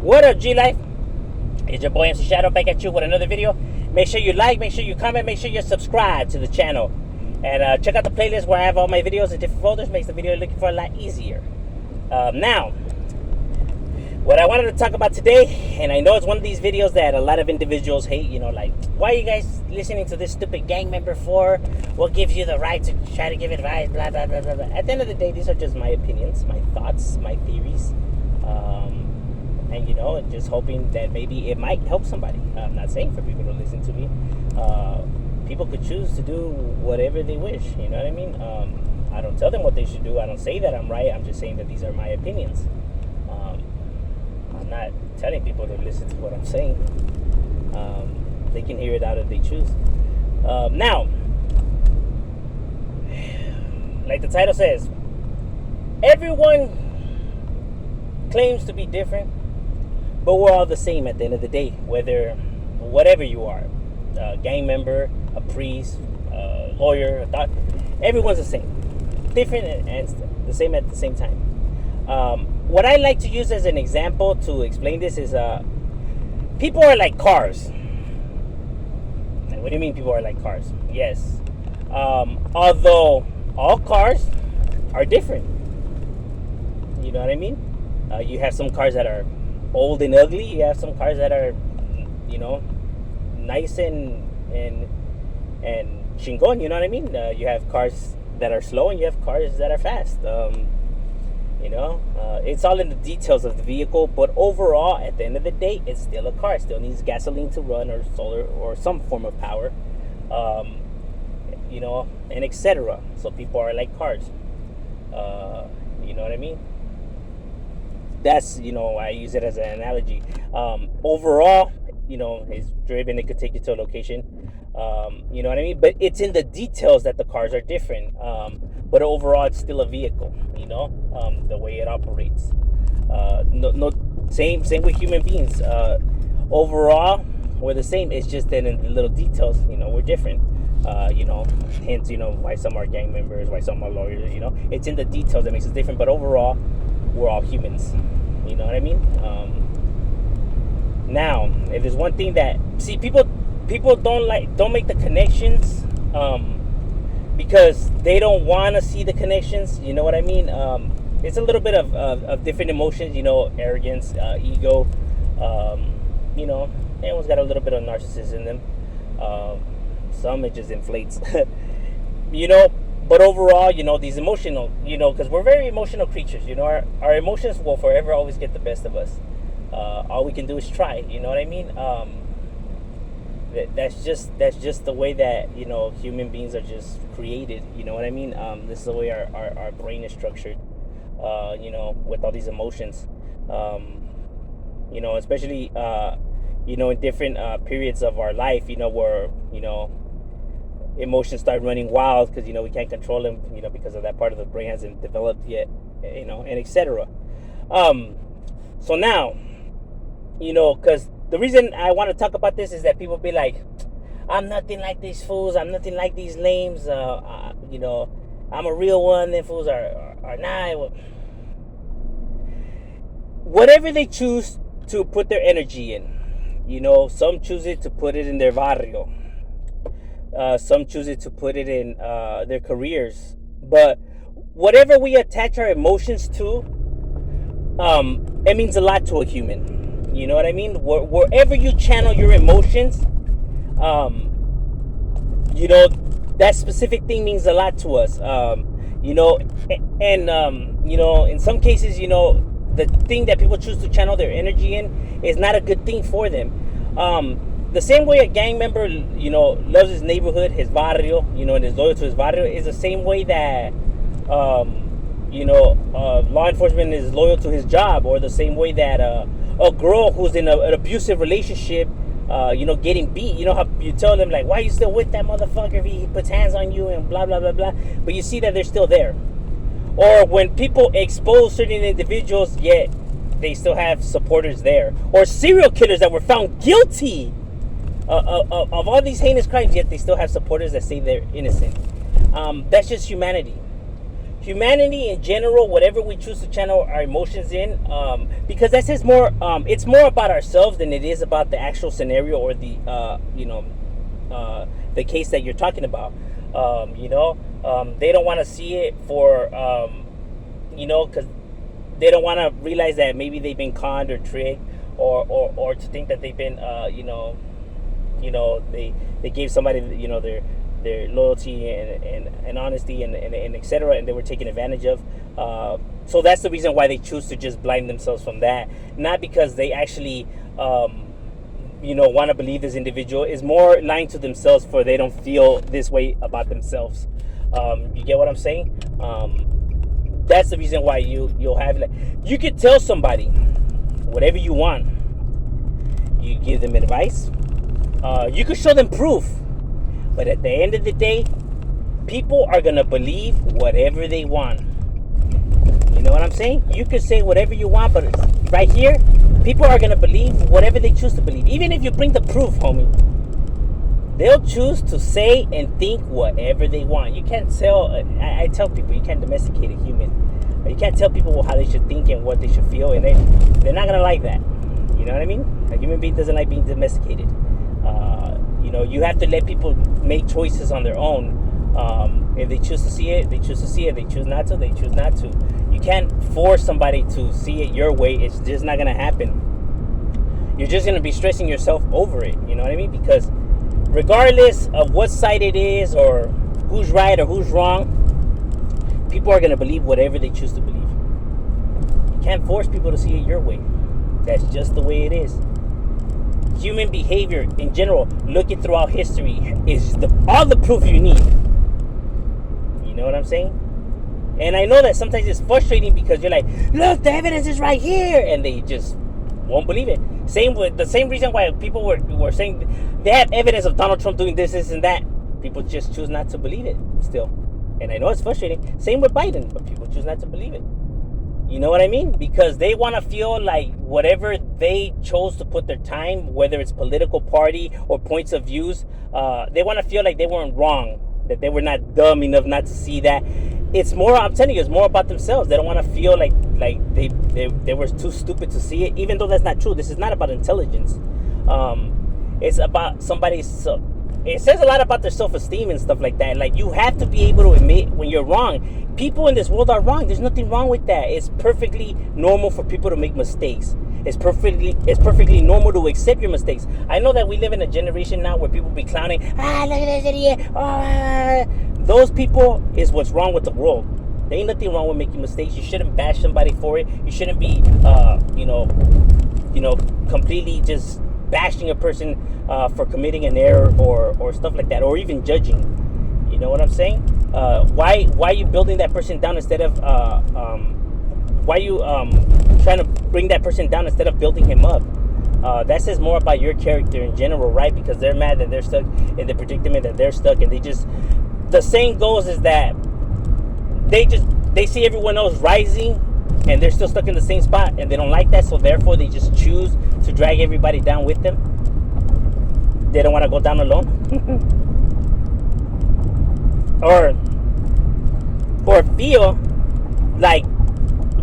What up, G Life? It's your boy MC Shadow back at you with another video. Make sure you like, make sure you comment, make sure you subscribe to the channel. And check out the playlist where I have all my videos in different folders. Makes the video looking for a lot easier. Now, what I wanted to talk about today, and I know it's one of these videos that a lot of individuals hate, you know, like, why are you guys listening to this stupid gang member for? What gives you the right to try to give advice, blah, blah, blah, blah, blah. At the end of the day, these are just my opinions, my thoughts, my theories. And, you know, just hoping that maybe it might help somebody. I'm not saying for people to listen to me. People could choose to do whatever they wish, you know what I mean? I don't tell them what they should do. I don't say that I'm right. I'm just saying that these are my opinions. I'm not telling people to listen to what I'm saying. They can hear it out if they choose. Now, like the title says, everyone claims to be different, but we're all the same at the end of the day, whatever you are, a gang member, a priest, a lawyer, a doctor, everyone's the same, different and the same at the same time. What I like to use as an example to explain this is people are like cars. Like, what do you mean people are like cars? Yes. Although all cars are different. You know what I mean? You have some cars that are old and ugly. You have some cars that are, you know, nice and chingon. You know what I mean? You have cars that are slow and you have cars that are fast. You know, it's all in the details of the vehicle, but overall, at the end of the day, it's still a car. It still needs gasoline to run, or solar, or some form of power. You know, and etc. So people are like cars. You know what I mean? That's, you know, I use it as an analogy. Overall, you know, it's driven, it could take you to a location. You know what I mean? But it's in the details that the cars are different. But overall, it's still a vehicle, you know, the way it operates. Same with human beings. Overall, we're the same. It's just that in the little details, you know, we're different. You know, hence, you know, why some are gang members, why some are lawyers, you know. It's in the details that makes us different. But overall, we're all humans. You know what I mean? Now, if there's one thing that, see, people don't make the connections, because they don't want to see the connections. You know what I mean? It's a little bit of different emotions, you know, arrogance, ego. You know, everyone's got a little bit of narcissism in them. Some it just inflates. You know, but overall, you know, these emotional, you know, because we're very emotional creatures, you know, our emotions will forever always get the best of us. All we can do is try, you know what I mean? That's just the way that, you know, human beings are just created, you know what I mean? This is the way our brain is structured, you know, with all these emotions. You know, especially, you know, in different periods of our life, you know, where, you know, emotions start running wild because, you know, we can't control them, you know, because of that part of the brain hasn't developed yet, you know, and etc. So now, you know, because the reason I want to talk about this is that people be like, I'm nothing like these fools, I'm nothing like these lames, you know, I'm a real one, them fools are not. Whatever they choose to put their energy in, you know, some choose it to put it in their barrio. Some choose it to put it in their careers. But whatever we attach our emotions to, it means a lot to a human. You know what I mean? Wherever you channel your emotions, you know, that specific thing means a lot to us. You know, and you know, in some cases, you know, the thing that people choose to channel their energy in is not a good thing for them. The same way a gang member, you know, loves his neighborhood, his barrio, you know, and is loyal to his barrio, is the same way that, you know, law enforcement is loyal to his job, or the same way that a girl who's in an abusive relationship, you know, getting beat, you know how you tell them, like, why are you still with that motherfucker if he puts hands on you and blah, blah, blah, blah, but you see that they're still there. Or when people expose certain individuals, yet they still have supporters there. Or serial killers that were found guilty of all these heinous crimes, yet they still have supporters that say they're innocent. That's just humanity. humanity in general, whatever we choose to channel our emotions in, because that says more. It's more about ourselves than it is about the actual scenario or the the case that you're talking about. They don't want to see it for because they don't want to realize that maybe they've been conned or tricked, or to think that they've been they gave somebody their loyalty and honesty and etc., and they were taken advantage of. So that's the reason why they choose to just blind themselves from that, not because they actually want to believe this individual. Is more lying to themselves for they don't feel this way about themselves. You get what I'm saying? That's the reason why you'll have, like, you could tell somebody whatever you want. You give them advice. You could show them proof. But at the end of the day, people are going to believe whatever they want. You know what I'm saying? You could say whatever you want, but right here, people are going to believe whatever they choose to believe. Even if you bring the proof, homie, they'll choose to say and think whatever they want. You can't tell, I tell people, you can't domesticate a human. You can't tell people how they should think and what they should feel, and they're not going to like that. You know what I mean? A human being doesn't like being domesticated. You have to let people make choices on their own. If they choose to see it, they choose to see it. They choose not to, they choose not to. You can't force somebody to see it your way. It's just not going to happen. You're just going to be stressing yourself over it. You know what I mean? Because regardless of what side it is or who's right or who's wrong, people are going to believe whatever they choose to believe. You can't force people to see it your way. That's just the way it is. Human behavior in general, looking throughout history, is all the proof you need. You know what I'm saying? And I know that sometimes it's frustrating because you're like, look, the evidence is right here, and they just won't believe it. The same reason why people were saying they have evidence of Donald Trump doing this and that. People just choose not to believe it still. And I know it's frustrating. Same with Biden, but people choose not to believe it. You know what I mean? Because they want to feel like whatever they chose to put their time, whether it's political party or points of views, they want to feel like they weren't wrong, that they were not dumb enough not to see that. It's more, I'm telling you, it's more about themselves. They don't want to feel like they were too stupid to see it, even though that's not true. This is not about intelligence. It's about somebody's... It says a lot about their self-esteem and stuff like that. Like, you have to be able to admit when you're wrong. People in this world are wrong. There's nothing wrong with that. It's perfectly normal for people to make mistakes. It's perfectly normal to accept your mistakes. I know that we live in a generation now where people be clowning. Look at this idiot. Those people is what's wrong with the world. There ain't nothing wrong with making mistakes. You shouldn't bash somebody for it. You shouldn't be, completely just bashing a person for committing an error or stuff like that, or even judging. You know what I'm saying? Why are you building that person down instead of why are you trying to bring that person down instead of building him up? That says more about your character in general, right? Because they're mad that they're stuck in the predicament that they're stuck, and the saying goes is that they see everyone else rising and they're still stuck in the same spot, and they don't like that, so therefore they just choose to drag everybody down with them. They don't want to go down alone. or feel like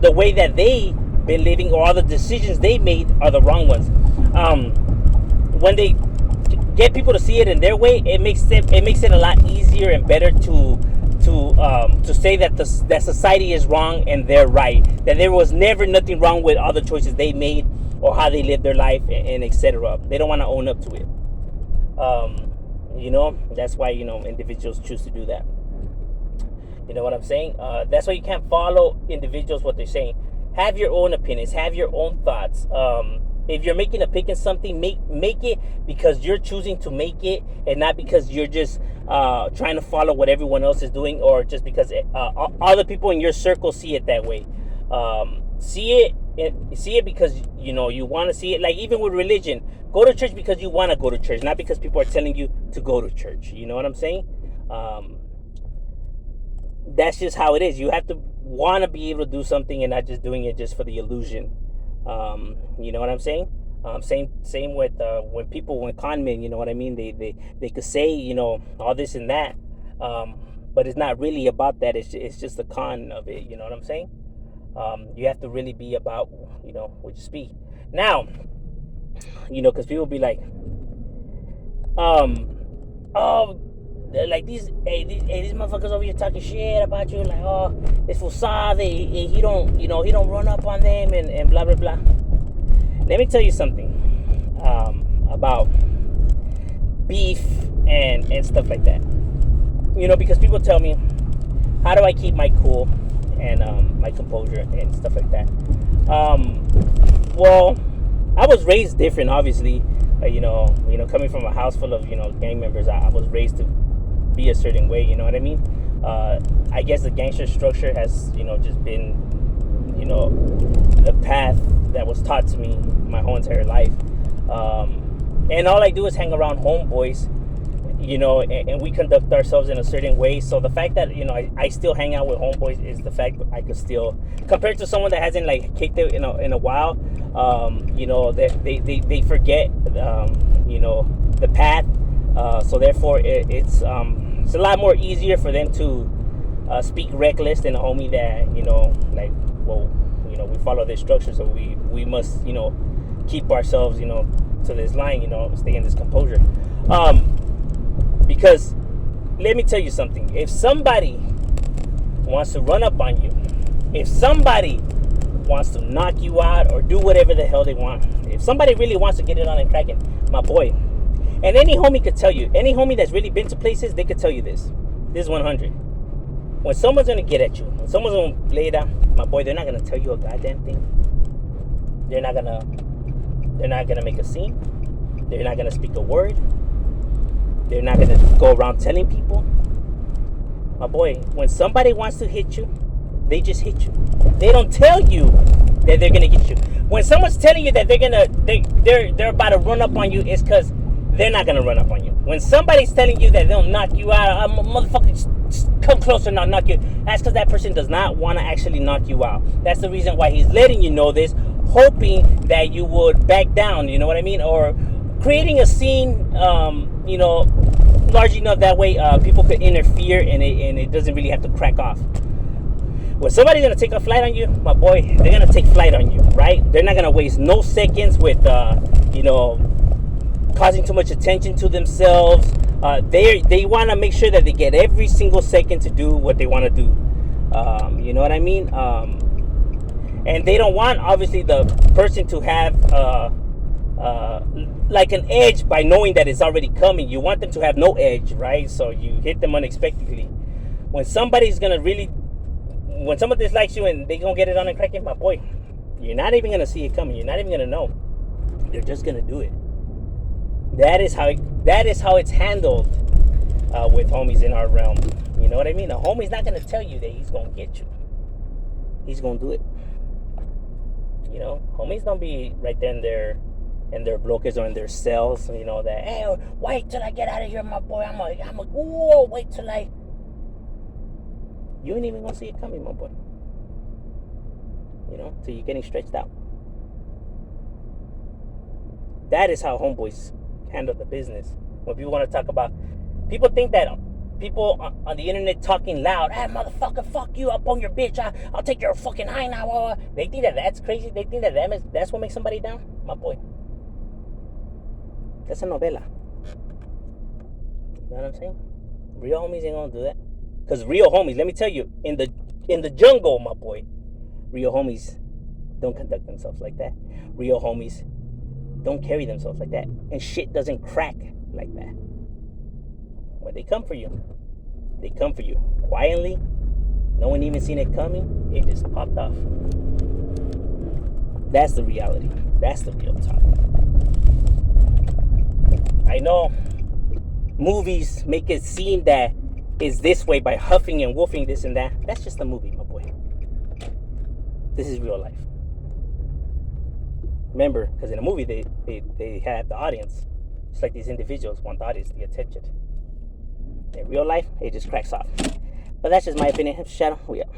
the way that they've been living or all the decisions they made are the wrong ones. When they get people to see it in their way, it makes it a lot easier and better to say that that society is wrong and they're right. That there was never nothing wrong with all the choices they made or how they lived their life and etc. They don't want to own up to it. That's why individuals choose to do that. You know what I'm saying? That's why you can't follow individuals what they're saying. Have your own opinions. Have your own thoughts. If you're making a pick in something, make it because you're choosing to make it, and not because you're just trying to follow what everyone else is doing, or just because other people in your circle see it that way. See it because you want to see it. Like, even with religion, go to church because you want to go to church, not because people are telling you to go to church. You know what I'm saying? That's just how it is. You have to want to be able to do something and not just doing it just for the illusion. You know what I'm saying? Same with when con men, you know what I mean? They could say all this and that, but it's not really about that. It's just the con of it. You know what I'm saying? You have to really be about, what you speak. Now, because people be like, oh, like these motherfuckers over here talking shit about you, like, oh, this Fusade, he don't run up on them and blah blah blah. Let me tell you something about beef and stuff like that. Because people tell me, how do I keep my cool and my composure and stuff like that? Well, I was raised different, obviously. Coming from a house full of gang members, I was raised to be a certain way. You know what I mean? I guess the gangster structure has just been the path that was taught to me my whole entire life. And all I do is hang around homeboys, and we conduct ourselves in a certain way. So the fact that I still hang out with homeboys is the fact that I could still, compared to someone that hasn't like kicked it in a while, that they forget the path. So therefore it's a lot more easier for them to speak reckless than a homie that we follow this structure, so we must keep ourselves to this line, stay in this composure. Because let me tell you something. If somebody wants to run up on you, if somebody wants to knock you out or do whatever the hell they want, if somebody really wants to get it on and cracking, my boy, and any homie could tell you, any homie that's really been to places, they could tell you this. This is 100. When someone's going to get at you, when someone's going to lay down, my boy, they're not going to tell you a goddamn thing. They're not going to make a scene. They're not going to speak a word. They're not going to go around telling people. My boy, when somebody wants to hit you, they just hit you. They don't tell you that they're going to get you. When someone's telling you that they're about to run up on you, it's because they're not going to run up on you. When somebody's telling you that they'll knock you out, motherfucker, just come closer and I'll knock you, that's because that person does not want to actually knock you out. That's the reason why he's letting you know this, hoping that you would back down, you know what I mean? Or creating a scene, large enough that way people could interfere and it doesn't really have to crack off. When somebody's going to take a flight on you, my boy, they're going to take flight on you, right? They're not going to waste no seconds with, causing too much attention to themselves. They want to make sure that they get every single second to do what they want to do. You know what I mean? And they don't want, obviously, the person to have like an edge by knowing that it's already coming. You want them to have no edge, right? So you hit them unexpectedly. When somebody dislikes you and they gonna get it on and cracking, my boy, you're not even gonna see it coming. You're not even gonna know. They're just gonna do it. That is how it's handled with homies in our realm. You know what I mean? A homie's not gonna tell you that he's gonna get you. He's gonna do it. Homies don't be right there in their blockers or in their cells. That, hey, wait till I get out of here, my boy. Wait till I. You ain't even gonna see it coming, my boy. Till you're getting stretched out. That is how homeboys handle the business. When people want to talk about, people think that people on the internet talking loud, hey motherfucker, fuck you, up on your bitch, I'll take your fucking high now. They think that that's crazy. They think that that's what makes somebody down, my boy. That's a novela. You know what I'm saying? Real homies ain't gonna do that. Because real homies, let me tell you, in the jungle, my boy, real homies don't conduct themselves like that. Real homies don't carry themselves like that. And shit doesn't crack like that. When they come for you, they come for you quietly. No one even seen it coming. It just popped off. That's the reality. That's the real talk. I know movies make it seem that it's this way by huffing and woofing this and that. That's just a movie, my boy. This is real life. Remember, because in a movie they have the audience. Just like these individuals want the audience, the attention. In real life, it just cracks off. But that's just my opinion. Shadow, we up.